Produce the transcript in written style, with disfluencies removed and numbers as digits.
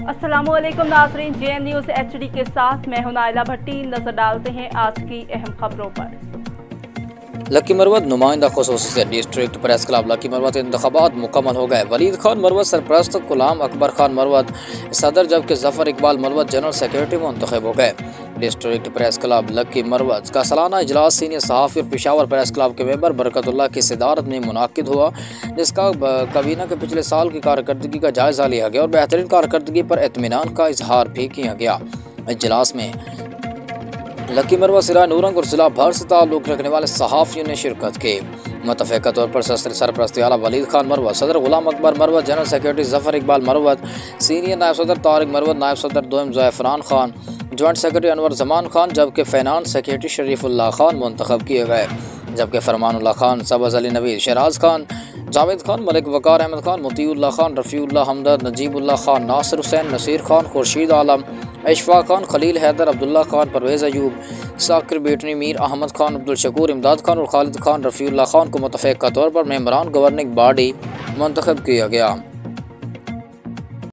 अस्सलामुअलैकुम नाज़रीन, JN news HD के साथ मैं हूं नाइला भट्टी। नजर डालते हैं आज की अहम खबरों पर। लकी मरवत नुमाइंदा ख़ुसूसी district press club Lakki Marwat इंतखाबात मुकम्मल हो गए। वलीद खान मरवत सरप्रस्त, गुलाम अकबर खान मरवत सदर, जबकि जफर इकबाल मरवत जनरल सेक्रेटरी मुंतखब हो गए। District press club Lakki Marwat का सालाना इजलास सीनियर सहाफ़ी और पेशावर प्रेस क्लब के मेंबर बरकतुल्लाह की सदारत में मुनाकिद हुआ, जिसका कबीना के पिछले साल की कारकर्दगी का जायज़ा लिया गया और बेहतरीन कारकर्दगी पर इत्मीनान का इजहार भी किया गया। इजलास में लकी मरवत सिरा नूरंग और जिला भर से ताल्लुक़ रखने वाले सहाफ़ियों ने शिरकत की। मुतफ़क़ा तौर पर सरप्रस्ती आला वलीद खान मरवत, सदर Ghulam Akbar Marwat, general secretary Zafar Iqbal Marwat, senior नायब सदर तारिक मरवत, नायब सदर दोम ज़ैफ़रान खान, जॉइंट सेक्रेटरी अनवर जमान खान, जबकि फाइनेंस सेक्रेटरी शरीफुल्लाह खान मुंतखब किए गए। जबकि फरमानुल्लाह खान, सबज़ अली नबी, शहराज खान, जावेद खान, मलिक वकार अहमद खान, मुतीउल्लाह खान, रफ़ीउल्लाह हमदर्द, नजीबुल्लाह खान, नासिर हुसैन, नसीर खान, खुर्शीद आलम, इशफाक खान, खलील हैदर, अब्दुल्ला खान, परवेज़ अयूब, साकिर बेटनी, मीर अहमद खान, अब्दुल शकूर, इमदाद खान और खालिद खान, रफ़ीउल्लाह खान को मुतफ़क़ा तौर पर मेंबरान गवर्निंग बॉडी मुंतखब किया गया।